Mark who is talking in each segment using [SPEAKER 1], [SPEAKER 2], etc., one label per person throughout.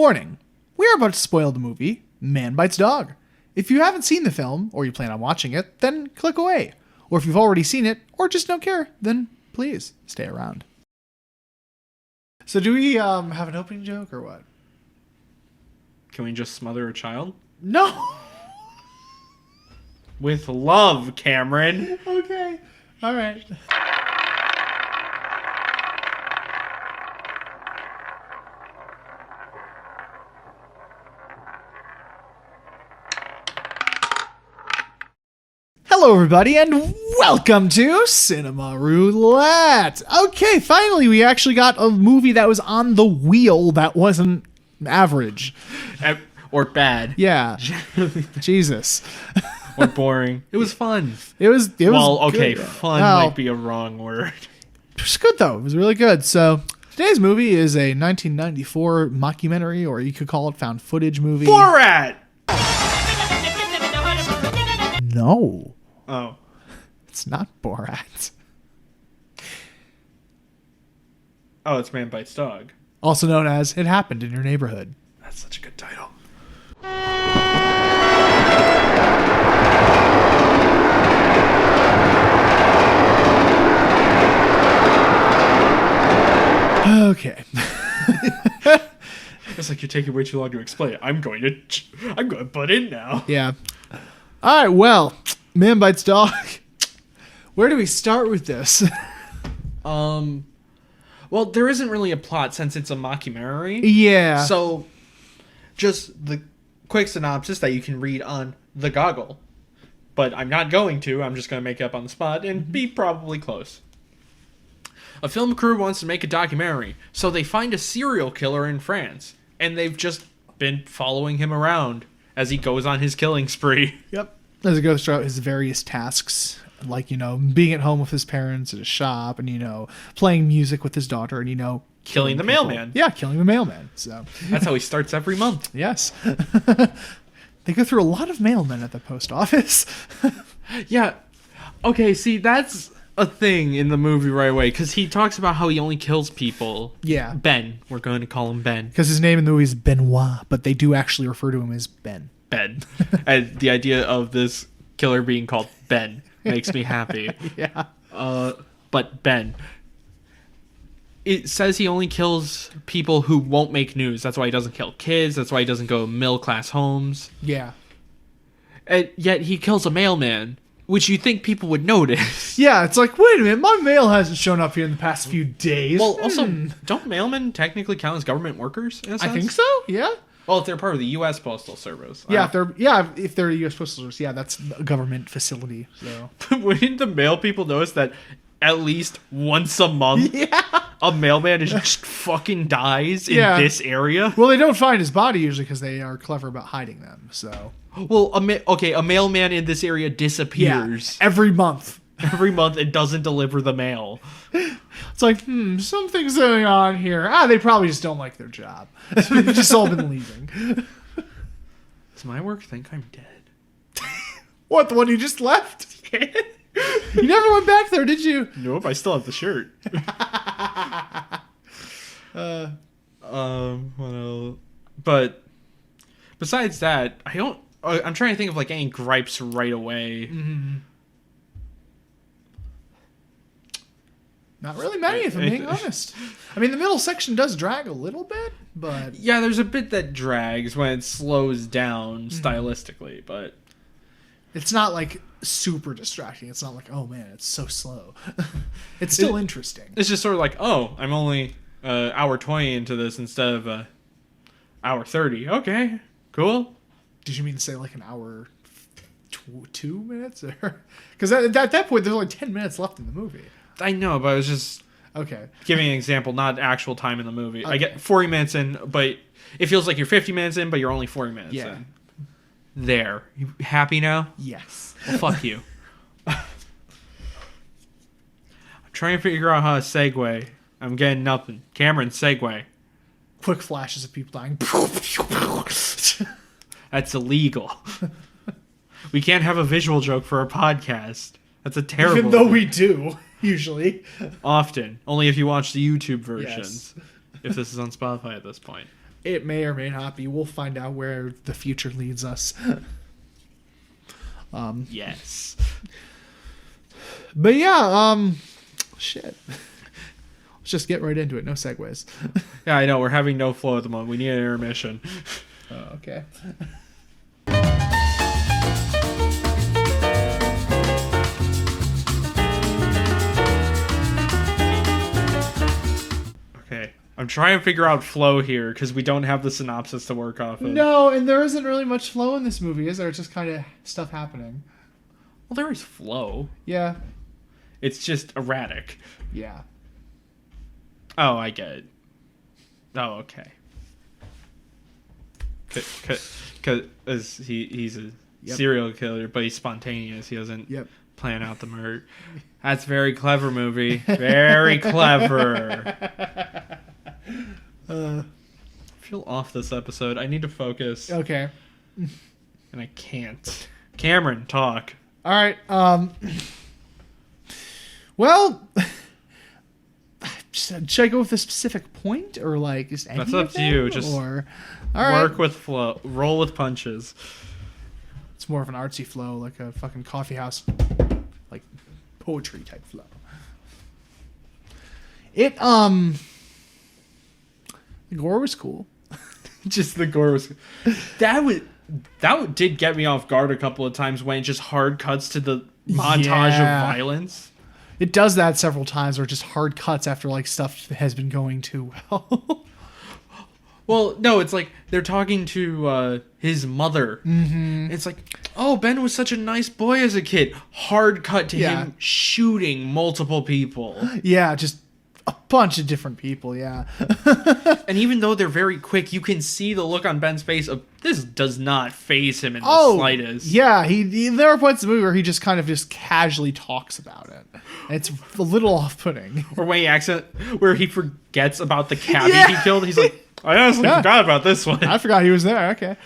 [SPEAKER 1] Warning, we are about to spoil the movie Man Bites Dog. If you haven't seen the film, or you plan on watching it, then click away. Or if you've already seen it, or just don't care, then please stay around. So do we have an opening joke, or what?
[SPEAKER 2] Can we just smother a child?
[SPEAKER 1] No!
[SPEAKER 2] With love, Cameron.
[SPEAKER 1] Okay. All right. Hello, everybody, and welcome to Cinema Roulette. Okay, finally, we actually got a movie that was on the wheel that wasn't average.
[SPEAKER 2] Or bad.
[SPEAKER 1] Yeah. Jesus.
[SPEAKER 2] Or boring. It was fun.
[SPEAKER 1] It was
[SPEAKER 2] well, okay,
[SPEAKER 1] good.
[SPEAKER 2] fun might be a wrong word.
[SPEAKER 1] It was good, though. It was really good. So, today's movie is a 1994 mockumentary, or you could call it found footage movie.
[SPEAKER 2] Borat!
[SPEAKER 1] No.
[SPEAKER 2] Oh.
[SPEAKER 1] It's not Borat.
[SPEAKER 2] Oh, it's Man Bites Dog.
[SPEAKER 1] Also known as It Happened in Your Neighborhood.
[SPEAKER 2] That's such a good title.
[SPEAKER 1] Okay.
[SPEAKER 2] It's like you're taking way too long to explain it. I'm going to butt in now.
[SPEAKER 1] Yeah. All right, well, Man Bites Dog. Where do we start with this?
[SPEAKER 2] Well, there isn't really a plot since it's a mockumentary.
[SPEAKER 1] Yeah.
[SPEAKER 2] So, just the quick synopsis that you can read on The Goggle. But I'm not going to. I'm just going to make it up on the spot and be probably close. A film crew wants to make a documentary, so they find a serial killer in France. And they've just been following him around as he goes on his killing spree.
[SPEAKER 1] Yep. As he goes throughout his various tasks, like, being at home with his parents at a shop and, playing music with his daughter and,
[SPEAKER 2] Killing the
[SPEAKER 1] people.
[SPEAKER 2] mailman.
[SPEAKER 1] Yeah, killing the mailman. So
[SPEAKER 2] That's how he starts every month.
[SPEAKER 1] Yes. They go through a lot of mailmen at the post office.
[SPEAKER 2] Yeah. Okay, see, that's a thing in the movie right away, because he talks about how he only kills people.
[SPEAKER 1] Yeah.
[SPEAKER 2] Ben. We're going to call him Ben.
[SPEAKER 1] Because his name in the movie is Benoit, but they do actually refer to him as Ben.
[SPEAKER 2] Ben. And the idea of this killer being called Ben makes me happy.
[SPEAKER 1] Yeah.
[SPEAKER 2] But Ben. It says he only kills people who won't make news. That's why he doesn't kill kids. That's why he doesn't go middle-class homes.
[SPEAKER 1] Yeah.
[SPEAKER 2] And yet he kills a mailman, which you think people would notice.
[SPEAKER 1] Yeah, it's like, wait a minute, my mail hasn't shown up here in the past few days.
[SPEAKER 2] Well, also, don't mailmen technically count as government workers, in a sense?
[SPEAKER 1] I think so, yeah.
[SPEAKER 2] Well, if they're part of the U.S. Postal Service.
[SPEAKER 1] Yeah, if they're a U.S. Postal Service, yeah, that's a government facility. So
[SPEAKER 2] Wouldn't the mail people notice that at least once a month, a mailman just fucking dies in this area?
[SPEAKER 1] Well, they don't find his body usually because they are clever about hiding them. So,
[SPEAKER 2] well, a mailman in this area disappears
[SPEAKER 1] every month.
[SPEAKER 2] Every month and doesn't deliver the mail.
[SPEAKER 1] It's like, something's going on here. They probably just don't like their job. They've just all been leaving.
[SPEAKER 2] Does my work think I'm dead?
[SPEAKER 1] What, the one you just left? You never went back there, did you?
[SPEAKER 2] Nope, I still have the shirt. What else? But besides that, I'm trying to think of like any gripes right away.
[SPEAKER 1] Mm-hmm. Not really many, if I'm being honest. I mean, the middle section does drag a little bit, but...
[SPEAKER 2] Yeah, there's a bit that drags when it slows down stylistically, but...
[SPEAKER 1] It's not, like, super distracting. It's not like, oh, man, it's so slow. It's still interesting.
[SPEAKER 2] It's just sort of like, oh, I'm only hour 20 into this instead of hour 30. Okay, cool.
[SPEAKER 1] Did you mean to say, like, an hour 2 minutes? Because at that point, there's only 10 minutes left in the movie.
[SPEAKER 2] I know, but I was just giving an example, not actual time in the movie. Okay. I get 40 minutes in, but it feels like you're 50 minutes in, but you're only 40 minutes in. There. You happy now?
[SPEAKER 1] Yes.
[SPEAKER 2] Well, fuck you. I'm trying to figure out how to segue. I'm getting nothing. Cameron, segue.
[SPEAKER 1] Quick flashes of people dying.
[SPEAKER 2] That's illegal. We can't have a visual joke for a podcast. That's a terrible...
[SPEAKER 1] Even though we do. Usually.
[SPEAKER 2] Often. Only if you watch the YouTube versions. Yes. If this is on Spotify at this point.
[SPEAKER 1] It may or may not be. We'll find out where the future leads us.
[SPEAKER 2] Yes.
[SPEAKER 1] But yeah, shit. Let's just get right into it. No segues.
[SPEAKER 2] Yeah, I know. We're having no flow at the moment. We need an intermission.
[SPEAKER 1] Oh, okay.
[SPEAKER 2] Okay. I'm trying to figure out flow here because we don't have the synopsis to work off of.
[SPEAKER 1] No, and there isn't really much flow in this movie, is there? It's just kind of stuff happening.
[SPEAKER 2] Well, there is flow.
[SPEAKER 1] Yeah.
[SPEAKER 2] It's just erratic.
[SPEAKER 1] Yeah.
[SPEAKER 2] Oh, I get it. Oh, okay. Because he's a serial killer, but he's spontaneous. He doesn't plan out the murder. That's very clever, movie. Very clever. I feel off this episode. I need to focus.
[SPEAKER 1] Okay.
[SPEAKER 2] And I can't. Cameron, talk.
[SPEAKER 1] All right. Well, should I go with a specific point or like just anything?
[SPEAKER 2] That's up to you. Just
[SPEAKER 1] or
[SPEAKER 2] work with flow. Roll with punches.
[SPEAKER 1] It's more of an artsy flow, like a fucking coffee house, like poetry type flow. The gore was cool.
[SPEAKER 2] Just the gore was. That did get me off guard a couple of times when it just hard cuts to the montage of violence.
[SPEAKER 1] It does that several times, or just hard cuts after like stuff has been going too well.
[SPEAKER 2] Well, no, it's like they're talking to his mother. Mm-hmm. It's like, oh, Ben was such a nice boy as a kid. Hard cut to him shooting multiple people.
[SPEAKER 1] Yeah, just a bunch of different people, yeah.
[SPEAKER 2] And even though they're very quick, you can see the look on Ben's face of this does not faze him in the slightest.
[SPEAKER 1] Yeah, there are points in the movie where he just kind of just casually talks about it. It's a little off-putting.
[SPEAKER 2] Or when where he forgets about the cabbie he killed. He's like, I honestly forgot about this one.
[SPEAKER 1] I forgot he was there. Okay.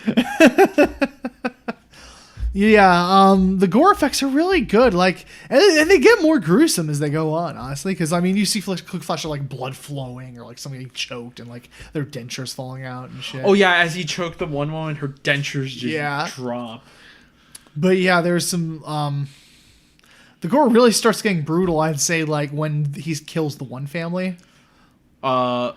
[SPEAKER 1] Yeah, the gore effects are really good. Like, and they get more gruesome as they go on, honestly. Because I mean, you see quick flash of like blood flowing, or like somebody choked, and like their dentures falling out and shit.
[SPEAKER 2] Oh yeah, as he choked the one woman, her dentures just drop.
[SPEAKER 1] But yeah, there's some. The gore really starts getting brutal. I'd say like when he kills the one family.
[SPEAKER 2] The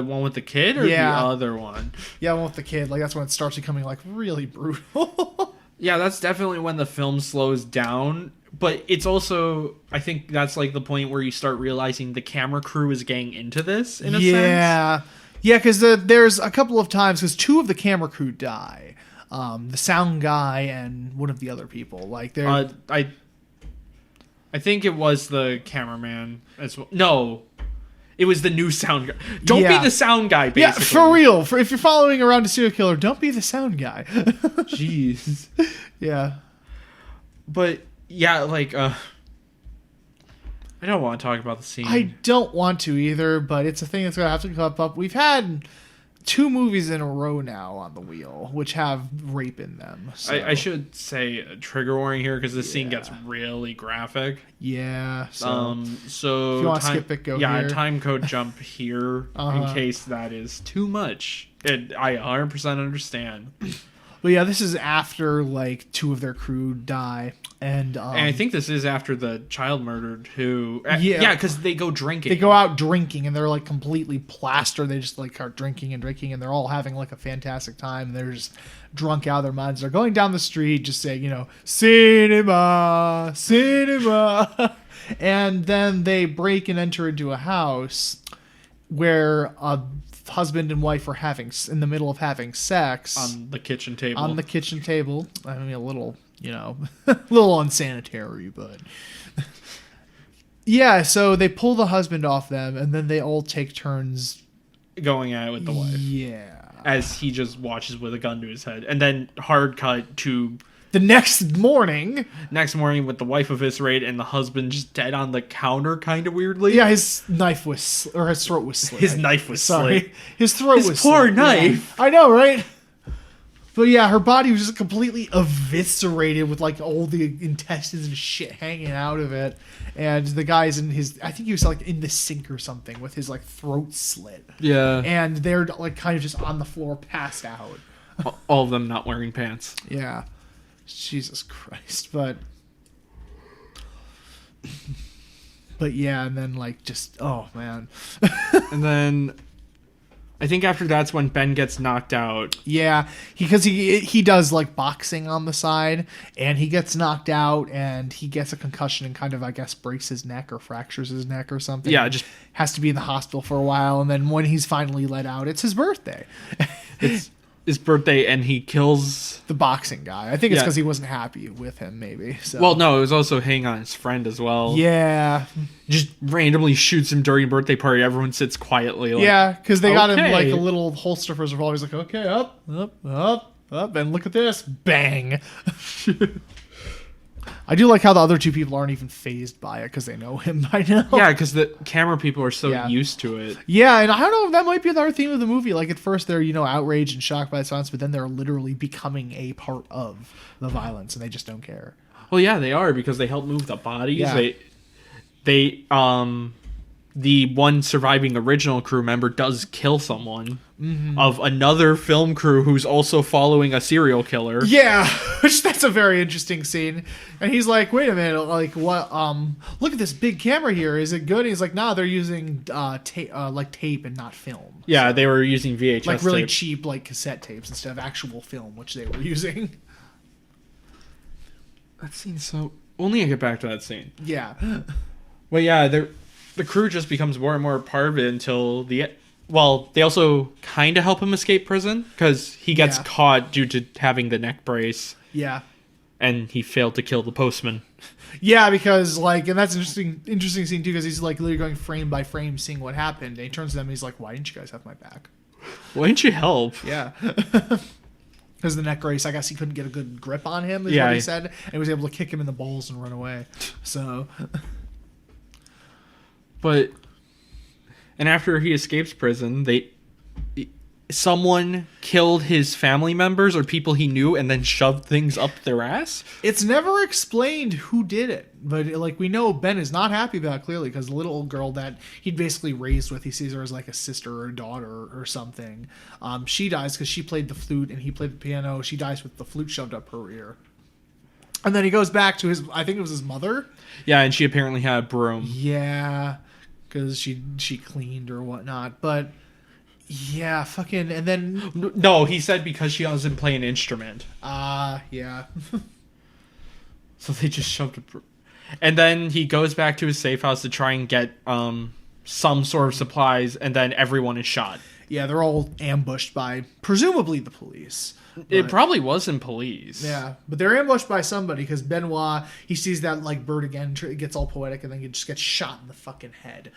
[SPEAKER 2] one with the kid, or the other one?
[SPEAKER 1] Yeah, one with the kid. Like that's when it starts becoming like really brutal.
[SPEAKER 2] Yeah, that's definitely when the film slows down. But it's also, I think that's like the point where you start realizing the camera crew is getting into this, in a sense.
[SPEAKER 1] Yeah, because there's a couple of times, because two of the camera crew die. The sound guy and one of the other people. Like they're...
[SPEAKER 2] I think it was the cameraman as well. No, it was the new sound guy. Don't be the sound guy, basically.
[SPEAKER 1] Yeah, for real. If you're following around a serial killer, don't be the sound guy.
[SPEAKER 2] Jeez.
[SPEAKER 1] Yeah.
[SPEAKER 2] But, yeah, like, I don't want to talk about the scene.
[SPEAKER 1] I don't want to either, but it's a thing that's going to have to come up. We've had 2 movies in a row now on the wheel, which have rape in them. So.
[SPEAKER 2] I should say a trigger warning here, because this scene gets really graphic.
[SPEAKER 1] Yeah.
[SPEAKER 2] So
[SPEAKER 1] if you want to skip it, go here.
[SPEAKER 2] Yeah, time code jump here in case that is too much. I 100% understand.
[SPEAKER 1] But yeah, this is after like 2 of their crew die. And
[SPEAKER 2] I think this is after the child murdered who... Yeah, because they go drinking.
[SPEAKER 1] They go out drinking, and they're like completely plastered. They just like are drinking, and they're all having like a fantastic time. And they're just drunk out of their minds. They're going down the street just saying, cinema, cinema. And then they break and enter into a house where a husband and wife are in the middle of having sex.
[SPEAKER 2] On the kitchen table.
[SPEAKER 1] On the kitchen table. I mean, a little... a little unsanitary, but yeah, so they pull the husband off them, and then they all take turns
[SPEAKER 2] going at it with the wife.
[SPEAKER 1] Yeah.
[SPEAKER 2] As he just watches with a gun to his head. And then hard cut to
[SPEAKER 1] the next morning
[SPEAKER 2] with the wife eviscerated and the husband just dead on the counter kind of weirdly.
[SPEAKER 1] Yeah, his knife was, or his throat was slit.
[SPEAKER 2] His knife was slit.
[SPEAKER 1] His throat was
[SPEAKER 2] poor
[SPEAKER 1] slit.
[SPEAKER 2] Knife.
[SPEAKER 1] Yeah. I know, right? But yeah, her body was just completely eviscerated with like all the intestines and shit hanging out of it. And the guy's in his, I think he was like in the sink or something with his like throat slit.
[SPEAKER 2] Yeah.
[SPEAKER 1] And they're like kind of just on the floor, passed out.
[SPEAKER 2] All of them not wearing pants.
[SPEAKER 1] Yeah. Jesus Christ. But yeah, and then like just, oh man.
[SPEAKER 2] And then I think after that's when Ben gets knocked out.
[SPEAKER 1] Yeah, because he does like boxing on the side, and he gets knocked out, and he gets a concussion and kind of, I guess, breaks his neck or fractures his neck or something.
[SPEAKER 2] Yeah, just
[SPEAKER 1] has to be in the hospital for a while, and then when he's finally let out, it's his birthday.
[SPEAKER 2] It's his birthday, and he kills
[SPEAKER 1] the boxing guy. I think it's because he wasn't happy with him, maybe. So.
[SPEAKER 2] Well, no, it was also hitting on his friend as well.
[SPEAKER 1] Yeah.
[SPEAKER 2] Just randomly shoots him during a birthday party. Everyone sits quietly. Like,
[SPEAKER 1] yeah, because they got him like a little holster for his revolver. He's like, okay, up, and look at this. Bang. I do like how the other two people aren't even fazed by it because they know him by now.
[SPEAKER 2] Yeah, because the camera people are so used to it.
[SPEAKER 1] Yeah, and I don't know if that might be another theme of the movie. Like, at first they're, outraged and shocked by the violence, but then they're literally becoming a part of the violence, and they just don't care.
[SPEAKER 2] Well, yeah, they are, because they help move the bodies.
[SPEAKER 1] Yeah.
[SPEAKER 2] They the one surviving original crew member does kill someone of another film crew who's also following a serial killer.
[SPEAKER 1] Yeah, which that's a very interesting scene. And he's like, wait a minute, like, what, look at this big camera here. Is it good? And he's like, nah, they're using tape and not film.
[SPEAKER 2] Yeah, so, they were using VHS
[SPEAKER 1] like really
[SPEAKER 2] tape.
[SPEAKER 1] Cheap like cassette tapes instead of actual film, which they were using.
[SPEAKER 2] That scene's so... Only I get back to that scene.
[SPEAKER 1] Yeah.
[SPEAKER 2] Well, yeah, the crew just becomes more and more part of it until the... Well, they also kind of help him escape prison, because he gets caught due to having the neck brace.
[SPEAKER 1] Yeah.
[SPEAKER 2] And he failed to kill the postman.
[SPEAKER 1] Yeah, because, like, and that's an interesting scene, too, because he's, like, literally going frame by frame, seeing what happened. And he turns to them and he's like, why didn't you guys have my back?
[SPEAKER 2] Why didn't you help?
[SPEAKER 1] Yeah. Because the neck brace, I guess he couldn't get a good grip on him, is what he said. And he was able to kick him in the balls and run away. So...
[SPEAKER 2] But, and after he escapes prison, someone killed his family members or people he knew and then shoved things up their ass.
[SPEAKER 1] It's never explained who did it, but like we know Ben is not happy about it, clearly, because the little old girl that he'd basically raised with, he sees her as like a sister or a daughter or something. She dies because she played the flute and he played the piano. She dies with the flute shoved up her ear. And then he goes back to his, I think it was his mother.
[SPEAKER 2] Yeah, and she apparently had a broom.
[SPEAKER 1] Yeah, because she cleaned or whatnot. But yeah, fucking, and then
[SPEAKER 2] no, he said because she doesn't play an instrument.
[SPEAKER 1] Yeah.
[SPEAKER 2] So they just shoved a and then he goes back to his safe house to try and get some sort of supplies, and then everyone is shot. Yeah,
[SPEAKER 1] they're all ambushed by presumably the police.
[SPEAKER 2] It probably wasn't police.
[SPEAKER 1] Yeah, but they're ambushed by somebody because Benoit, he sees that like bird again, gets all poetic, and then he just gets shot in the fucking head.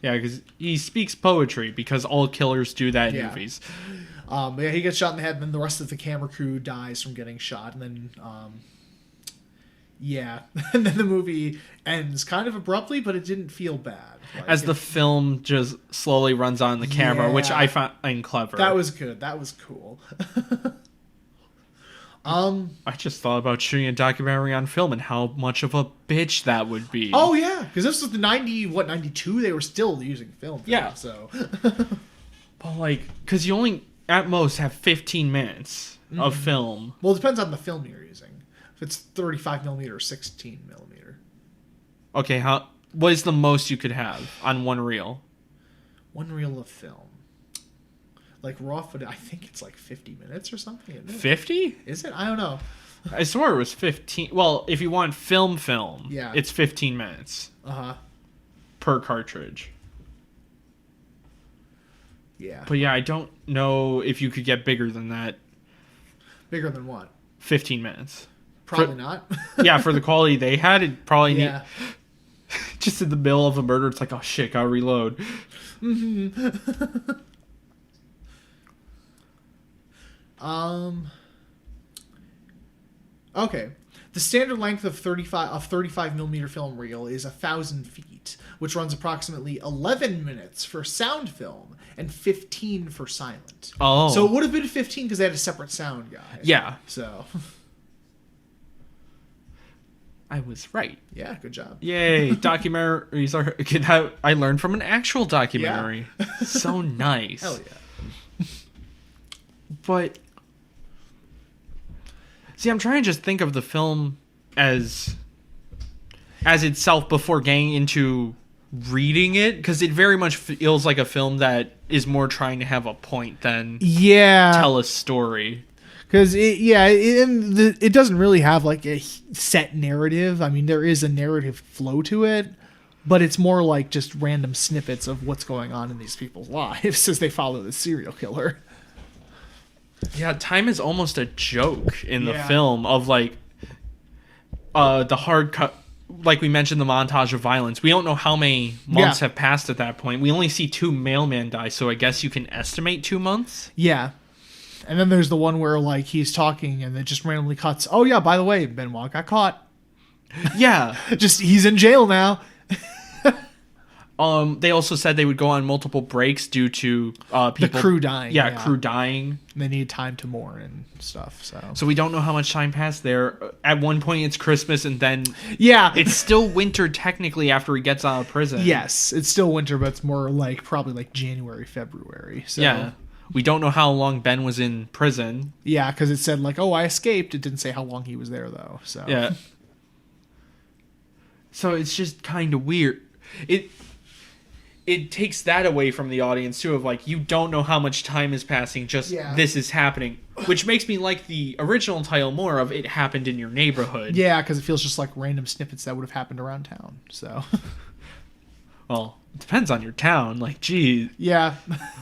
[SPEAKER 2] Yeah, because he speaks poetry, because all killers do that in movies.
[SPEAKER 1] Yeah, he gets shot in the head, and then the rest of the camera crew dies from getting shot, and then and then the movie ends kind of abruptly, but it didn't feel bad. Like,
[SPEAKER 2] as the film just slowly runs on the camera, which I find clever.
[SPEAKER 1] That was good. That was cool.
[SPEAKER 2] I just thought about shooting a documentary on film and how much of a bitch that would be.
[SPEAKER 1] Oh yeah, because this was the 92? They were still using film.
[SPEAKER 2] Yeah.
[SPEAKER 1] So,
[SPEAKER 2] but like, because you only at most have 15 minutes of film.
[SPEAKER 1] Well, it depends on the film you're using. If it's 35 millimeter or 16 millimeter.
[SPEAKER 2] Okay, what is the most you could have on one reel?
[SPEAKER 1] One reel of film. Like raw footage, I think it's like 50 minutes or something.
[SPEAKER 2] 50?
[SPEAKER 1] Is it? I don't know.
[SPEAKER 2] I swear it was 15. Well, if you want film,
[SPEAKER 1] yeah,
[SPEAKER 2] it's 15 minutes. Per cartridge.
[SPEAKER 1] Yeah.
[SPEAKER 2] But yeah, I don't know if you could get bigger than that.
[SPEAKER 1] Bigger than what?
[SPEAKER 2] 15 minutes.
[SPEAKER 1] Probably not.
[SPEAKER 2] Yeah, for the quality they had, it probably need. Just in the middle of a murder, it's like, oh shit, gotta reload.
[SPEAKER 1] Okay. The standard length of 35 millimeter film reel is 1,000 feet, which runs approximately 11 minutes for sound film and 15 for silent.
[SPEAKER 2] Oh.
[SPEAKER 1] So it would have been 15 because they had a separate sound guy.
[SPEAKER 2] Yeah.
[SPEAKER 1] So.
[SPEAKER 2] I was right.
[SPEAKER 1] Yeah, good job.
[SPEAKER 2] Yay. Documentaries are... I learned from an actual documentary. Yeah. So nice.
[SPEAKER 1] Hell yeah.
[SPEAKER 2] But... See, I'm trying to just think of the film as itself before getting into reading it, because it very much feels like a film that is more trying to have a point than tell a story.
[SPEAKER 1] Because it doesn't really have like a set narrative. I mean, there is a narrative flow to it, but it's more like just random snippets of what's going on in these people's lives as they follow the serial killer.
[SPEAKER 2] Yeah, time is almost a joke in the film of like the hard cut. Like we mentioned, the montage of violence. We don't know how many months have passed at that point. We only see 2 mailmen die, so I guess you can estimate 2 months.
[SPEAKER 1] Yeah. And then there's the one where like he's talking and it just randomly cuts. Oh yeah, by the way, Benoit got caught.
[SPEAKER 2] Yeah.
[SPEAKER 1] Just he's in jail now.
[SPEAKER 2] They also said they would go on multiple breaks due to people,
[SPEAKER 1] the crew dying.
[SPEAKER 2] Yeah, crew dying.
[SPEAKER 1] And they need time to mourn and stuff. So
[SPEAKER 2] we don't know how much time passed there. At one point it's Christmas, and then it's still winter technically after he gets out of prison.
[SPEAKER 1] Yes, it's still winter, but it's more like probably like January, February. So
[SPEAKER 2] yeah, we don't know how long Ben was in prison.
[SPEAKER 1] Yeah, because it said like, oh, I escaped. It didn't say how long he was there though. So
[SPEAKER 2] yeah. So it's just kind of weird. It takes that away from the audience too, of like, you don't know how much time is passing, just this is happening, which makes me like the original title more of It Happened in Your Neighborhood.
[SPEAKER 1] Yeah, because it feels just like random snippets that would have happened around town. So
[SPEAKER 2] well, it depends on your town, like, geez.
[SPEAKER 1] Yeah.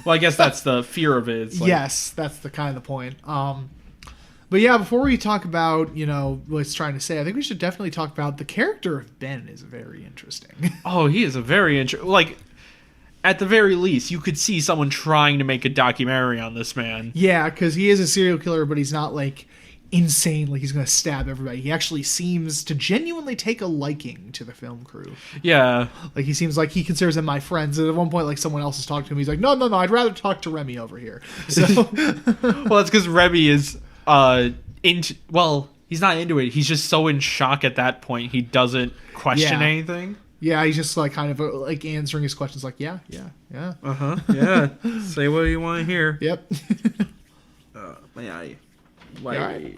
[SPEAKER 2] Well, I guess that's the fear of it. It's like,
[SPEAKER 1] yes, that's the kind of the point. But yeah, before we talk about, what it's trying to say, I think we should definitely talk about the character of Ben is very interesting.
[SPEAKER 2] Oh, he is a very interesting... Like, at the very least, you could see someone trying to make a documentary on this man.
[SPEAKER 1] Yeah, because he is a serial killer, but he's not, like, insane, like he's going to stab everybody. He actually seems to genuinely take a liking to the film crew.
[SPEAKER 2] Yeah.
[SPEAKER 1] Like, he seems like he considers them my friends. And at one point, like, someone else is talking to him. He's like, no, I'd rather talk to Remy over here. So,
[SPEAKER 2] well, it's because Remy is... he's not into it. He's just so in shock at that point. He doesn't question anything.
[SPEAKER 1] Yeah, he's just like kind of like answering his questions like, yeah.
[SPEAKER 2] Uh-huh. Yeah. Say what you want to hear.
[SPEAKER 1] Yep.
[SPEAKER 2] Right.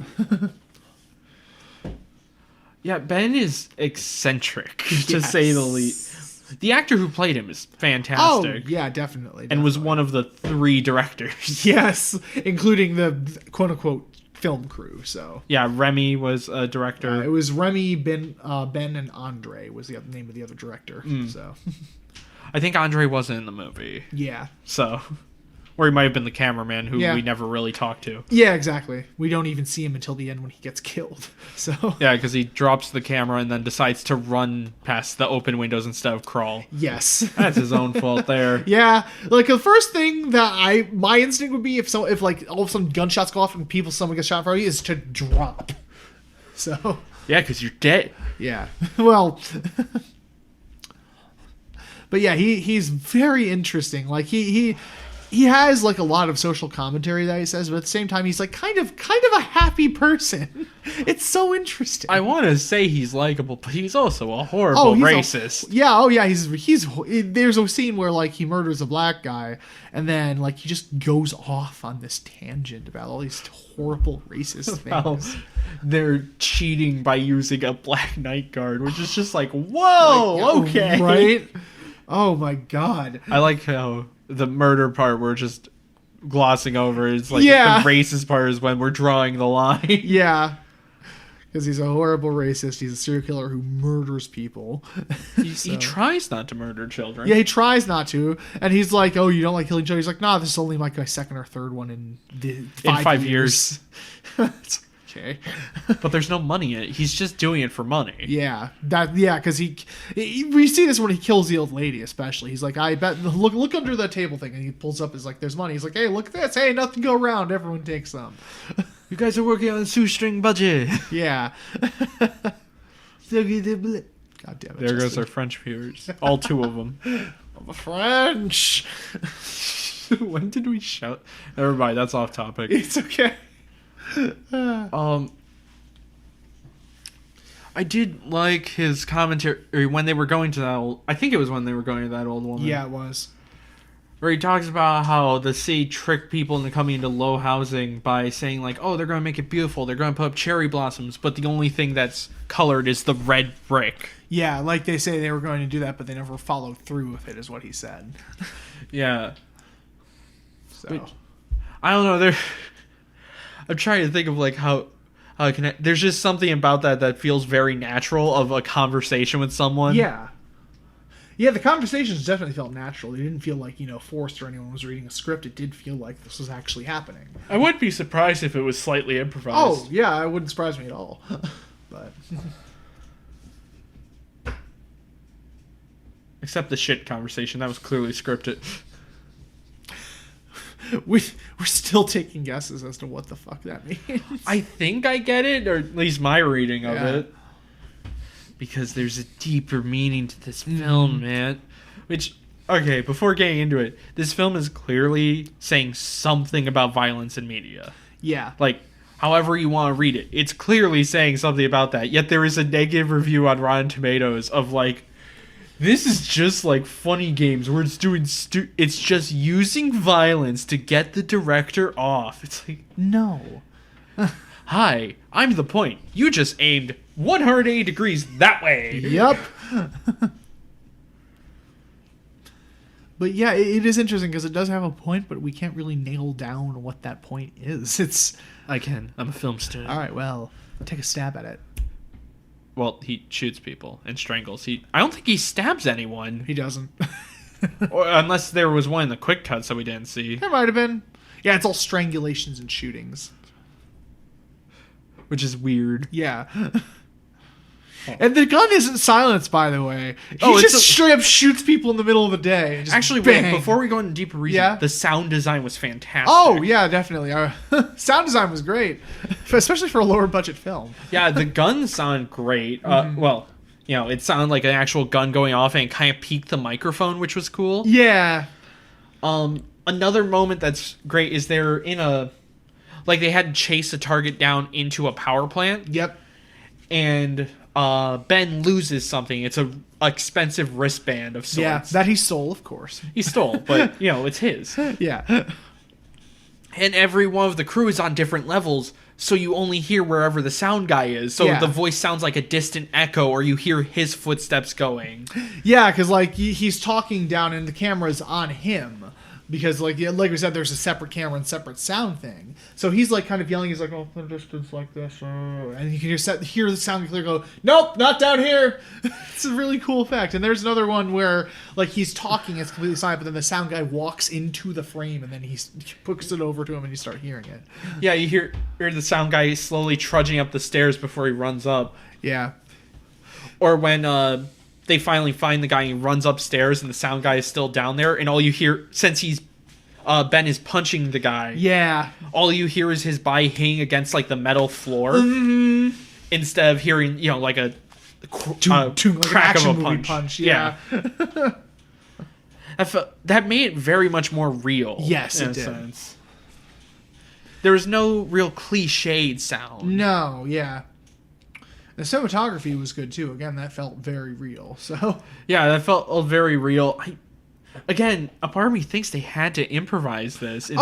[SPEAKER 2] Yeah, Ben is eccentric, to say the least. The actor who played him is fantastic.
[SPEAKER 1] Oh, yeah, definitely.
[SPEAKER 2] And was one of the 3 directors.
[SPEAKER 1] Yes, including the quote-unquote film crew. So
[SPEAKER 2] yeah, Remy was a director.
[SPEAKER 1] It was Remy, Ben, and Andre was the name of the other director. So
[SPEAKER 2] I think Andre wasn't in the movie.
[SPEAKER 1] Yeah.
[SPEAKER 2] So, or he might have been the cameraman who we never really talked to.
[SPEAKER 1] Yeah, exactly. We don't even see him until the end when he gets killed. So
[SPEAKER 2] yeah, because he drops the camera and then decides to run past the open windows instead of crawl.
[SPEAKER 1] Yes,
[SPEAKER 2] that's his own fault there.
[SPEAKER 1] Yeah, like the first thing that my instinct would be if like all of a sudden gunshots go off and someone gets shot in front of you is to drop. So
[SPEAKER 2] yeah, because you're dead.
[SPEAKER 1] Yeah. Well. But yeah, he's very interesting. Like he has like a lot of social commentary that he says, but at the same time he's like kind of a happy person. It's so interesting.
[SPEAKER 2] I want to say he's likable, but he's also a horrible racist.
[SPEAKER 1] He's there's a scene where like he murders a black guy and then like he just goes off on this tangent about all these horrible racist things.
[SPEAKER 2] They're cheating by using a black night guard, which is just like, whoa, like, okay.
[SPEAKER 1] Right? Oh my god.
[SPEAKER 2] I like how the murder part we're just glossing over. It's like the racist part is when we're drawing the line.
[SPEAKER 1] Yeah. Because he's a horrible racist. He's a serial killer who murders people.
[SPEAKER 2] He tries not to murder children.
[SPEAKER 1] Yeah, he tries not to. And he's like, oh, you don't like killing children? He's like, nah, this is only like my second or third one in 5 years. It's okay.
[SPEAKER 2] But there's no money in it. He's just doing it for money.
[SPEAKER 1] Yeah. Because we see this when he kills the old lady, especially. He's like, I bet, look under the table thing. And he pulls up his like, there's money. He's like, hey, look at this. Hey, nothing go around. Everyone takes some.
[SPEAKER 2] You guys are working on a shoestring budget.
[SPEAKER 1] Yeah. God damn it.
[SPEAKER 2] There goes our French viewers. All 2 of them.
[SPEAKER 1] I'm French.
[SPEAKER 2] When did we shout? Never mind, that's off topic.
[SPEAKER 1] It's okay.
[SPEAKER 2] I did like his commentary when they were going to that old... I think it was when they were going to that old woman.
[SPEAKER 1] Yeah, it was.
[SPEAKER 2] Where he talks about how the city tricked people into coming into low housing by saying, like, oh, they're going to make it beautiful. They're going to put up cherry blossoms. But the only thing that's colored is the red brick.
[SPEAKER 1] Yeah, like they say they were going to do that, but they never followed through with it, is what he said.
[SPEAKER 2] Yeah.
[SPEAKER 1] So.
[SPEAKER 2] But, I don't know. I'm trying to think of, like, how I can... There's just something about that feels very natural of a conversation with someone.
[SPEAKER 1] Yeah. Yeah, the conversations definitely felt natural. It didn't feel like, forced or anyone was reading a script. It did feel like this was actually happening.
[SPEAKER 2] I wouldn't be surprised if it was slightly improvised.
[SPEAKER 1] Oh, yeah, it wouldn't surprise me at all. But
[SPEAKER 2] except the shit conversation. That was clearly scripted.
[SPEAKER 1] we're still taking guesses as to what the fuck that means.
[SPEAKER 2] I think I get it, or at least my reading of
[SPEAKER 1] Yeah.
[SPEAKER 2] it. Because there's a deeper meaning to this film, man. Which, okay, before getting into it, this film is clearly saying something about violence in media.
[SPEAKER 1] Yeah.
[SPEAKER 2] Like, however you want to read it. It's clearly saying something about that. Yet there is a negative review on Rotten Tomatoes of, like, this is just like funny games where it's doing it's just using violence to get the director off. It's like,
[SPEAKER 1] No.
[SPEAKER 2] hi, I'm the point. You just aimed 180 degrees that way.
[SPEAKER 1] Yep. But yeah, it is interesting because it does have a point, but we can't really nail down what that point is. It's...
[SPEAKER 2] I can. I'm a film student.
[SPEAKER 1] All right, well, take a stab at it.
[SPEAKER 2] Well, he shoots people and strangles. I don't think he stabs anyone.
[SPEAKER 1] He doesn't.
[SPEAKER 2] Or, unless there was one in the quick cuts that we didn't see.
[SPEAKER 1] There might have been. Yeah, it's all strangulations and shootings.
[SPEAKER 2] Which is weird.
[SPEAKER 1] Yeah. And the gun isn't silenced, by the way. He
[SPEAKER 2] Oh, it's
[SPEAKER 1] just straight up shoots people in the middle of the day. Just
[SPEAKER 2] Actually,
[SPEAKER 1] bang.
[SPEAKER 2] wait, before we go into deeper reason,
[SPEAKER 1] Yeah?
[SPEAKER 2] the sound design was fantastic.
[SPEAKER 1] Oh, yeah, definitely. Sound design was great, especially for a lower budget film.
[SPEAKER 2] Yeah, the guns sound great. Well, it sounded like an actual gun going off and it kind of peaked the microphone, which was cool.
[SPEAKER 1] Yeah.
[SPEAKER 2] Another moment that's great is they're in a... Like, they had to chase a target down into a power plant.
[SPEAKER 1] Yep.
[SPEAKER 2] And Ben loses something. It's a expensive wristband of sorts.
[SPEAKER 1] Yeah, that he stole, of course.
[SPEAKER 2] He stole, but, it's his.
[SPEAKER 1] Yeah.
[SPEAKER 2] And every one of the crew is on different levels, so you only hear wherever the sound guy is. So
[SPEAKER 1] Yeah.
[SPEAKER 2] the voice sounds like a distant echo, or you hear his footsteps going.
[SPEAKER 1] Yeah, because, like, he's talking down and the camera's on him. Because, like we said, there's a separate camera and separate sound thing. So he's, like, kind of yelling. He's like, oh, the distance like this. And you can just hear the sound clear go, nope, not down here. It's a really cool effect. And there's another one where, like, he's talking, it's completely silent, but then the sound guy walks into the frame, and then he puts it over to him, and you start hearing it.
[SPEAKER 2] Yeah, you hear the sound guy slowly trudging up the stairs before he runs up.
[SPEAKER 1] Yeah.
[SPEAKER 2] Or when they finally find the guy and he runs upstairs and the sound guy is still down there, and all you hear, since he's Ben is punching the guy,
[SPEAKER 1] Yeah.
[SPEAKER 2] all you hear is his body hitting against like the metal floor, instead of hearing like a crack of a punch.
[SPEAKER 1] Yeah.
[SPEAKER 2] That made it very much more real.
[SPEAKER 1] Yes,
[SPEAKER 2] in
[SPEAKER 1] it
[SPEAKER 2] a
[SPEAKER 1] did.
[SPEAKER 2] sense. There was no real cliched sound.
[SPEAKER 1] No, yeah. The cinematography was good too. Again, that felt very real. So
[SPEAKER 2] Yeah, that felt very real. Again, a part of me thinks they had to improvise this in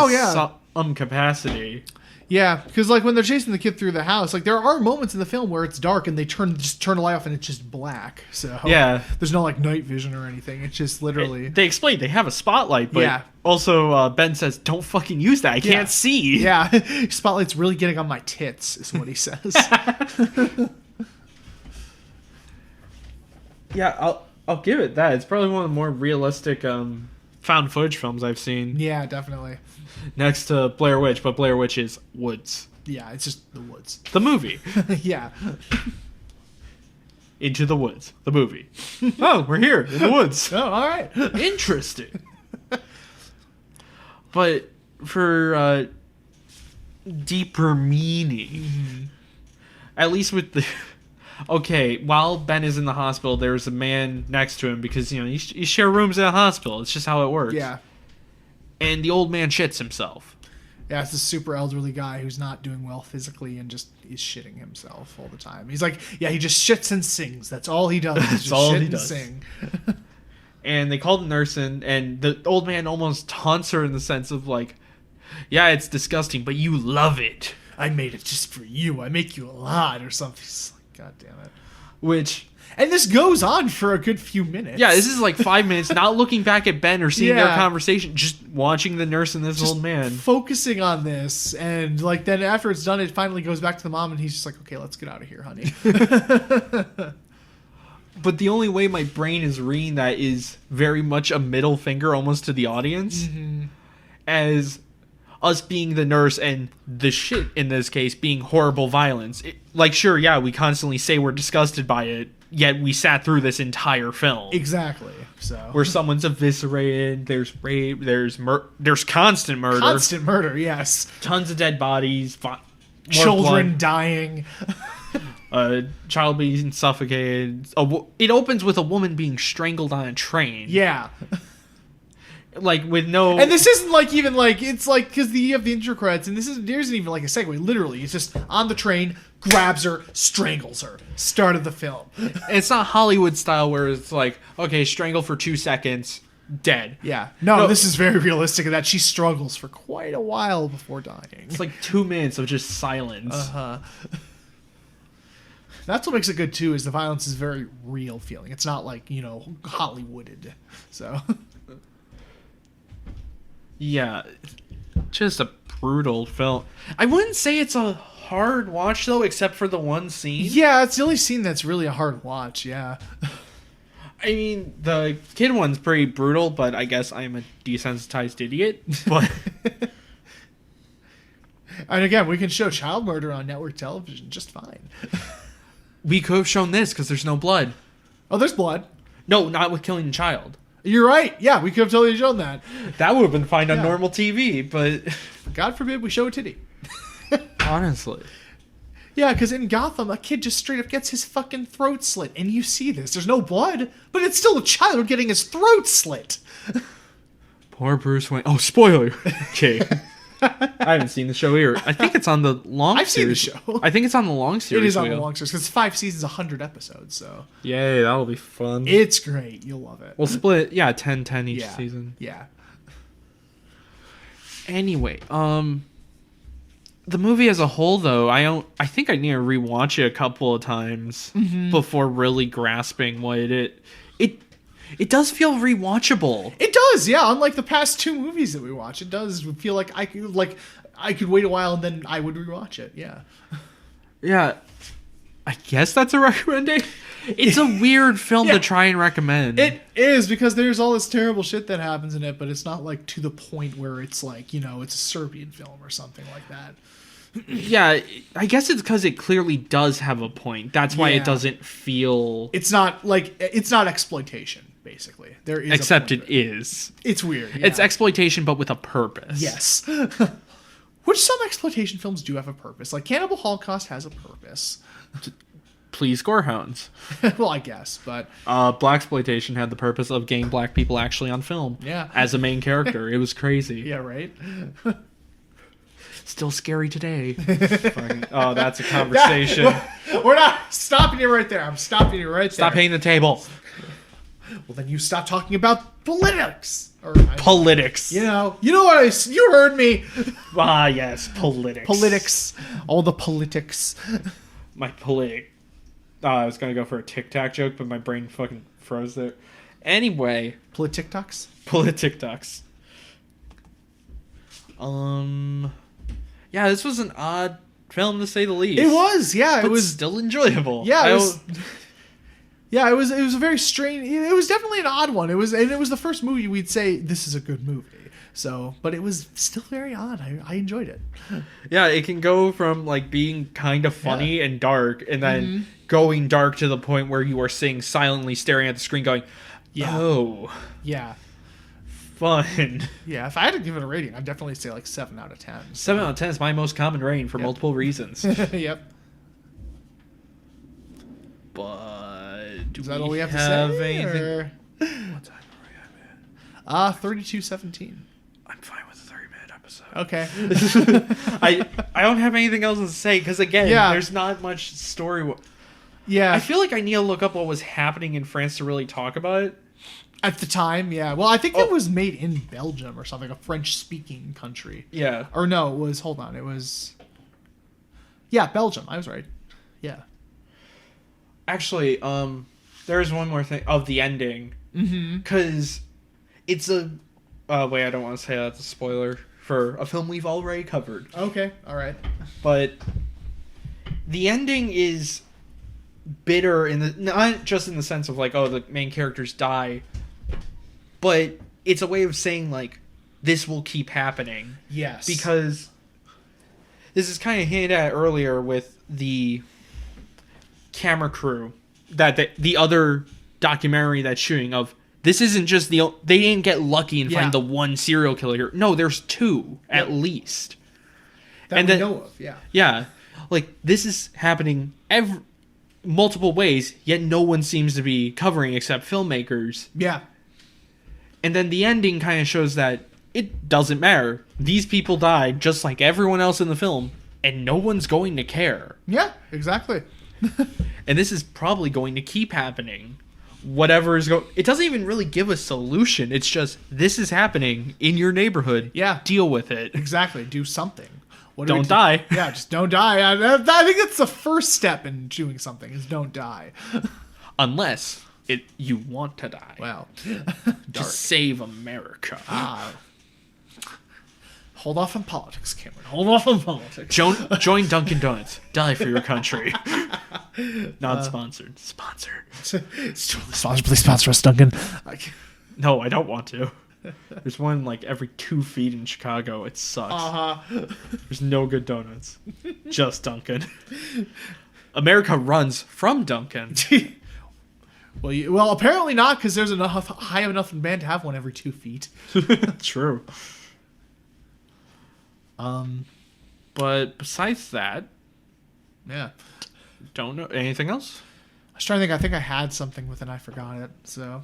[SPEAKER 2] some capacity.
[SPEAKER 1] yeah, because like when they're chasing the kid through the house, like there are moments in the film where it's dark and they just turn the light off and it's just black. So
[SPEAKER 2] Yeah.
[SPEAKER 1] there's no like night vision or anything. It's just literally
[SPEAKER 2] They explained they have a spotlight, but
[SPEAKER 1] Yeah.
[SPEAKER 2] also Ben says, don't fucking use that. I can't see.
[SPEAKER 1] Yeah, spotlight's really getting on my tits, is what he says.
[SPEAKER 2] Yeah, I'll give it that. It's probably one of the more realistic found footage films I've seen.
[SPEAKER 1] Yeah, definitely.
[SPEAKER 2] Next to Blair Witch, but Blair Witch is woods.
[SPEAKER 1] Yeah, it's just the woods.
[SPEAKER 2] The movie.
[SPEAKER 1] Yeah.
[SPEAKER 2] Into the Woods. The movie. Oh, we're here in the woods.
[SPEAKER 1] Oh, all right.
[SPEAKER 2] Interesting. But for deeper meaning. At least with the... Okay, while Ben is in the hospital, there's a man next to him because, you share rooms in a hospital. It's just how it works.
[SPEAKER 1] Yeah.
[SPEAKER 2] And the old man shits himself.
[SPEAKER 1] Yeah, it's this super elderly guy who's not doing well physically and just is shitting himself all the time. He's like, yeah, he just shits and sings. That's all he does.
[SPEAKER 2] That's
[SPEAKER 1] just
[SPEAKER 2] all
[SPEAKER 1] shit
[SPEAKER 2] he
[SPEAKER 1] and
[SPEAKER 2] does.
[SPEAKER 1] Sing.
[SPEAKER 2] And they call the nurse in, and the old man almost taunts her in the sense of like, yeah, it's disgusting, but you love it.
[SPEAKER 1] I made it just for you. I make you a lot or something. It's like, God damn it.
[SPEAKER 2] Which...
[SPEAKER 1] And this goes on for a good few minutes.
[SPEAKER 2] Yeah, this is like 5 minutes, not looking back at Ben or seeing their
[SPEAKER 1] Yeah.
[SPEAKER 2] conversation, just watching the nurse and this
[SPEAKER 1] Just
[SPEAKER 2] old man.
[SPEAKER 1] focusing on this, and like then after it's done, it finally goes back to the mom, and he's just like, "Okay, let's get out of here, honey."
[SPEAKER 2] But the only way my brain is reading that is very much a middle finger almost to the audience, as us being the nurse and the shit in this case being horrible violence. Like, sure, yeah, we constantly say we're disgusted by it, yet we sat through this entire film.
[SPEAKER 1] Exactly. So
[SPEAKER 2] Where someone's eviscerated, there's rape, there's constant murder.
[SPEAKER 1] constant murder, yes.
[SPEAKER 2] Tons of dead bodies, more
[SPEAKER 1] Children
[SPEAKER 2] blood,
[SPEAKER 1] dying.
[SPEAKER 2] child being suffocated. It opens with a woman being strangled on a train.
[SPEAKER 1] Yeah.
[SPEAKER 2] Like, with no...
[SPEAKER 1] And this isn't like even like, it's like, because you have the intro credits, and there isn't even like a segue. Literally, it's just on the train, grabs her, strangles her. Start of the film.
[SPEAKER 2] It's not Hollywood style where it's like, okay, strangle for 2 seconds, dead.
[SPEAKER 1] Yeah. No, this is very realistic in that she struggles for quite a while before dying.
[SPEAKER 2] It's like 2 minutes of just silence.
[SPEAKER 1] Uh-huh. That's what makes it good, too, is the violence is very real feeling. It's not like, Hollywooded. So...
[SPEAKER 2] Yeah, just a brutal film. I wouldn't say it's a hard watch, though, except for the one scene.
[SPEAKER 1] Yeah, it's the only scene that's really a hard watch, yeah.
[SPEAKER 2] I mean, the kid one's pretty brutal, but I guess I'm a desensitized idiot. But
[SPEAKER 1] And again, we can show child murder on network television just fine.
[SPEAKER 2] we could have shown this because there's no blood.
[SPEAKER 1] Oh, there's blood.
[SPEAKER 2] No, not with killing a child.
[SPEAKER 1] You're right. Yeah, we could have totally shown that.
[SPEAKER 2] That would have been fine on
[SPEAKER 1] Yeah.
[SPEAKER 2] normal TV, but...
[SPEAKER 1] God forbid we show a titty.
[SPEAKER 2] Honestly.
[SPEAKER 1] Yeah, because in Gotham, a kid just straight up gets his fucking throat slit. And you see this. There's no blood, but it's still a child getting his throat slit.
[SPEAKER 2] Poor Bruce Wayne. Oh, spoiler. Okay. I haven't seen the show either. I think it's on the long
[SPEAKER 1] I've seen the
[SPEAKER 2] series.
[SPEAKER 1] show.
[SPEAKER 2] I think it's on the long series.
[SPEAKER 1] It is on the
[SPEAKER 2] wheel.
[SPEAKER 1] long series, because it's 5 seasons, 100 episodes, so...
[SPEAKER 2] Yay, that'll be fun.
[SPEAKER 1] It's great. You'll love it.
[SPEAKER 2] We'll split, 10-10 each
[SPEAKER 1] yeah.
[SPEAKER 2] season.
[SPEAKER 1] Yeah.
[SPEAKER 2] Anyway, the movie as a whole, though, I think I need to rewatch it a couple of times before really grasping what it does feel rewatchable.
[SPEAKER 1] It does, yeah. Unlike the past 2 movies that we watch, it does feel like I could wait a while and then I would rewatch it. Yeah.
[SPEAKER 2] Yeah, I guess that's a recommendation. It's a weird film to try and recommend.
[SPEAKER 1] It is, because there's all this terrible shit that happens in it, but it's not like to the point where it's like, it's a Serbian film or something like that.
[SPEAKER 2] Yeah, I guess it's because it clearly does have a point. That's why
[SPEAKER 1] Yeah.
[SPEAKER 2] it doesn't feel...
[SPEAKER 1] It's not exploitation, basically. There is
[SPEAKER 2] Except
[SPEAKER 1] a
[SPEAKER 2] it
[SPEAKER 1] point to it.
[SPEAKER 2] is.
[SPEAKER 1] It's weird. Yeah.
[SPEAKER 2] It's exploitation, but with a purpose.
[SPEAKER 1] Yes. Which some exploitation films do have a purpose. Like Cannibal Holocaust has a purpose.
[SPEAKER 2] Please, Gorehounds.
[SPEAKER 1] Well, I guess, but...
[SPEAKER 2] Blaxploitation had the purpose of getting black people actually on film.
[SPEAKER 1] Yeah.
[SPEAKER 2] As a main character. It was crazy.
[SPEAKER 1] Yeah, right?
[SPEAKER 2] Still scary today. Oh, that's a conversation.
[SPEAKER 1] We're not stopping you right there. I'm stopping you right there.
[SPEAKER 2] Stop hitting the table.
[SPEAKER 1] Well, then you stop talking about politics.
[SPEAKER 2] Politics.
[SPEAKER 1] You know what you heard me.
[SPEAKER 2] Ah, yes, politics.
[SPEAKER 1] Politics. All the politics.
[SPEAKER 2] My politic. I was going to go for a Tic Tac joke, but my brain fucking froze there. Anyway.
[SPEAKER 1] Politic-tocs?
[SPEAKER 2] Politic-tocs. Yeah, this was an odd film to say the least.
[SPEAKER 1] It was, yeah.
[SPEAKER 2] But
[SPEAKER 1] It was
[SPEAKER 2] still enjoyable.
[SPEAKER 1] Yeah, it was. Yeah, it was a very strange. It was definitely an odd one. It was the first movie we'd say this is a good movie. So, but it was still very odd. I enjoyed it.
[SPEAKER 2] Yeah, it can go from like being kind of funny and dark, and then going dark to the point where you are sitting silently, staring at the screen, going,
[SPEAKER 1] Yeah.
[SPEAKER 2] "Oh,
[SPEAKER 1] Yeah.
[SPEAKER 2] fun.
[SPEAKER 1] Yeah, if I had to give it a rating, I'd definitely say like 7 out of 10.
[SPEAKER 2] 7 out of 10 is my most common rating for multiple reasons.
[SPEAKER 1] Yep.
[SPEAKER 2] But
[SPEAKER 1] is that all we have to say?
[SPEAKER 2] anything?
[SPEAKER 1] Or...
[SPEAKER 2] What time are we at, man?
[SPEAKER 1] 32:17.
[SPEAKER 2] I'm fine with a 30-minute episode.
[SPEAKER 1] Okay.
[SPEAKER 2] I don't have anything else to say because again, there's not much story.
[SPEAKER 1] Yeah.
[SPEAKER 2] I feel like I need to look up what was happening in France to really talk about it.
[SPEAKER 1] At the time, yeah. Well, I think it was made in Belgium or something, a French-speaking country.
[SPEAKER 2] Yeah.
[SPEAKER 1] Or no, it was. Hold on, it was. Yeah, Belgium. I was right. Yeah.
[SPEAKER 2] Actually, there's one more thing of the ending. Because it's a... wait, I don't want to say that's a spoiler for a film we've already covered.
[SPEAKER 1] Okay, all right.
[SPEAKER 2] But the ending is bitter not just in the sense of like, oh, the main characters die, but it's a way of saying like, this will keep happening.
[SPEAKER 1] Yes.
[SPEAKER 2] Because this is kind of hinted at earlier with the camera crew, that the other documentary that's shooting of, this isn't just they didn't get lucky and find the one serial killer here. No, there's 2 at least.
[SPEAKER 1] That we know of, yeah.
[SPEAKER 2] Yeah. Like, this is happening multiple ways, yet no one seems to be covering except filmmakers.
[SPEAKER 1] Yeah.
[SPEAKER 2] And then the ending kind of shows that it doesn't matter. These people died just like everyone else in the film, and no one's going to care.
[SPEAKER 1] Yeah, exactly.
[SPEAKER 2] And this is probably going to keep happening. Whatever is going... It doesn't even really give a solution. It's just, this is happening in your neighborhood.
[SPEAKER 1] Yeah.
[SPEAKER 2] Deal with it.
[SPEAKER 1] Exactly. Do something.
[SPEAKER 2] Don't die.
[SPEAKER 1] Yeah, just don't die. I think that's the first step in doing something, is don't die.
[SPEAKER 2] Unless you want to die.
[SPEAKER 1] Wow.
[SPEAKER 2] Just save America.
[SPEAKER 1] Hold off on politics, Cameron. Hold off on politics.
[SPEAKER 2] Join Dunkin' Donuts. Die for your country. Not sponsored. Sponsored.
[SPEAKER 1] It's totally sponsored. Please sponsor us, Duncan.
[SPEAKER 2] No, I don't want to. There's one like every 2 feet in Chicago. It sucks. There's no good donuts. Just Dunkin'. America runs from Dunkin'.
[SPEAKER 1] Well, apparently not, because there's enough high enough demand to have one every 2 feet.
[SPEAKER 2] True. But besides that,
[SPEAKER 1] yeah,
[SPEAKER 2] don't know anything else.
[SPEAKER 1] I was trying to think. I think I had something with it, and I forgot it. So,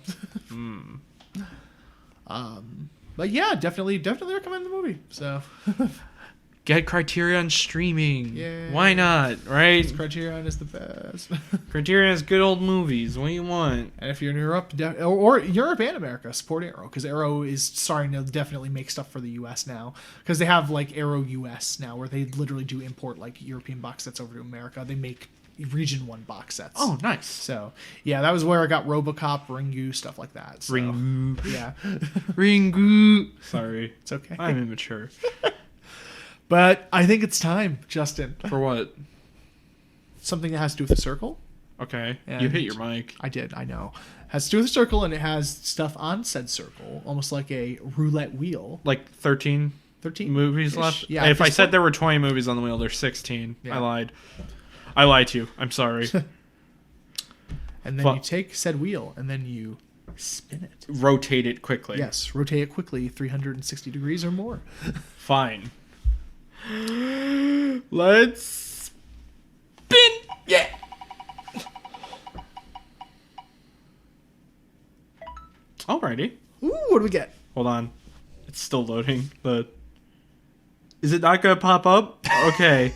[SPEAKER 1] but yeah, definitely recommend the movie. So,
[SPEAKER 2] get Criterion streaming.
[SPEAKER 1] Yeah.
[SPEAKER 2] Why not? Right?
[SPEAKER 1] Criterion is the best.
[SPEAKER 2] Criterion has good old movies. What do you want?
[SPEAKER 1] And if you're in Europe, or Europe and America, support Arrow, because Arrow is starting to definitely make stuff for the U.S. now, because they have like Arrow U.S. now, where they literally do import like European box sets over to America. They make Region 1 box sets.
[SPEAKER 2] Oh, nice.
[SPEAKER 1] So, yeah, that was where I got RoboCop, Ringu, stuff like that. So,
[SPEAKER 2] Ringu.
[SPEAKER 1] Yeah.
[SPEAKER 2] Ringu. Sorry.
[SPEAKER 1] It's okay.
[SPEAKER 2] I'm immature.
[SPEAKER 1] But I think it's time, Justin.
[SPEAKER 2] For what?
[SPEAKER 1] Something that has to do with the circle.
[SPEAKER 2] Okay.
[SPEAKER 1] And
[SPEAKER 2] you hit your mic.
[SPEAKER 1] I did, I know. Has to do with the circle, and it has stuff on said circle, almost like a roulette wheel.
[SPEAKER 2] Like 13 movies left?
[SPEAKER 1] Yeah.
[SPEAKER 2] If I said there were 20 movies on the wheel, there's 16. Yeah. I lied to you. I'm sorry.
[SPEAKER 1] And then you take said wheel, and then you spin it.
[SPEAKER 2] Rotate it quickly.
[SPEAKER 1] Yes, rotate it quickly, 360 degrees or more.
[SPEAKER 2] Fine. Let's spin. Yeah. Alrighty.
[SPEAKER 1] Ooh, what do we get?
[SPEAKER 2] Hold on. It's still loading. Is it not gonna pop up? Okay.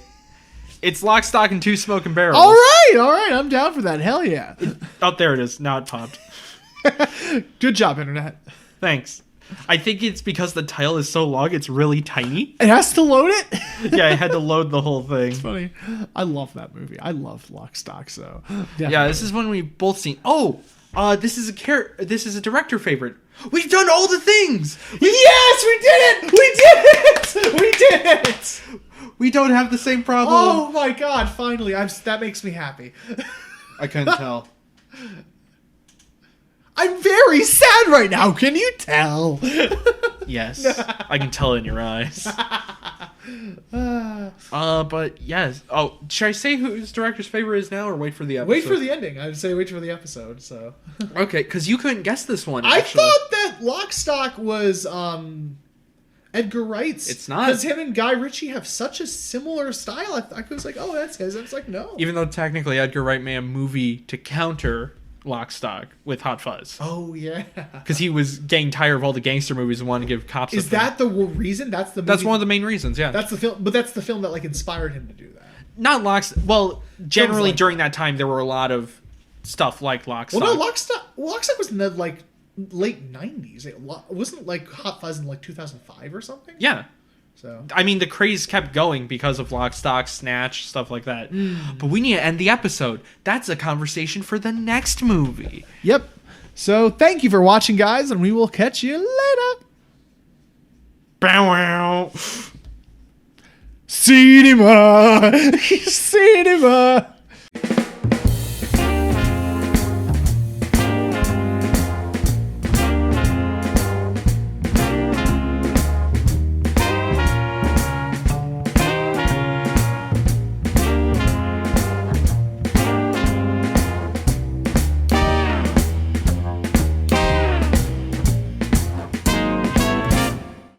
[SPEAKER 2] It's Lock, Stock, and Two Smoking Barrels.
[SPEAKER 1] All right. I'm down for that. Hell yeah.
[SPEAKER 2] Oh, there it is. Now it popped.
[SPEAKER 1] Good job, Internet.
[SPEAKER 2] Thanks. I think it's because the title is so long, it's really tiny.
[SPEAKER 1] It has to load it?
[SPEAKER 2] Yeah, I had to load the whole thing.
[SPEAKER 1] It's funny. I love that movie. I love Lock, Stock, so... Definitely.
[SPEAKER 2] Yeah, this is one we've both seen. Oh, this is a director favorite. We've done all the things!
[SPEAKER 1] Yes, we did it! We did it!
[SPEAKER 2] We don't have the same problem.
[SPEAKER 1] Oh my god, finally. That makes me happy.
[SPEAKER 2] I couldn't tell.
[SPEAKER 1] I'm very sad right now. Can you tell?
[SPEAKER 2] Yes. I can tell in your eyes. But yes. Oh, should I say whose director's favorite is now or wait for the episode?
[SPEAKER 1] Wait for the ending. I would say wait for the episode, so.
[SPEAKER 2] Okay, because you couldn't guess this one,
[SPEAKER 1] actually. I thought thought Lock, Stock was Edgar Wright's.
[SPEAKER 2] It's not.
[SPEAKER 1] Because him and Guy Ritchie have such a similar style. I was like, oh, that's his. I was like, no.
[SPEAKER 2] Even though technically Edgar Wright made a movie to counter Lock, Stock with Hot Fuzz.
[SPEAKER 1] Oh, yeah.
[SPEAKER 2] Because he was getting tired of all the gangster movies and wanted to give cops.
[SPEAKER 1] Is that the reason? That's the movie?
[SPEAKER 2] That's one of the main reasons. Yeah.
[SPEAKER 1] That's the film, but that's the film that like inspired him to do that.
[SPEAKER 2] Not Lock. Well, generally
[SPEAKER 1] like
[SPEAKER 2] during that time there were a lot of stuff like Lock, Stock.
[SPEAKER 1] Well, no, Lock, Stock was in the like late 90s. It wasn't like Hot Fuzz in like 2005 or something.
[SPEAKER 2] Yeah.
[SPEAKER 1] So
[SPEAKER 2] I mean, the craze kept going because of Lock, Stock, Snatch, stuff like that. But we need to end the episode. That's a conversation for the next movie.
[SPEAKER 1] Yep. So thank you for watching, guys, and we will catch you later.
[SPEAKER 2] Bow wow.
[SPEAKER 1] Cinema. Cinema.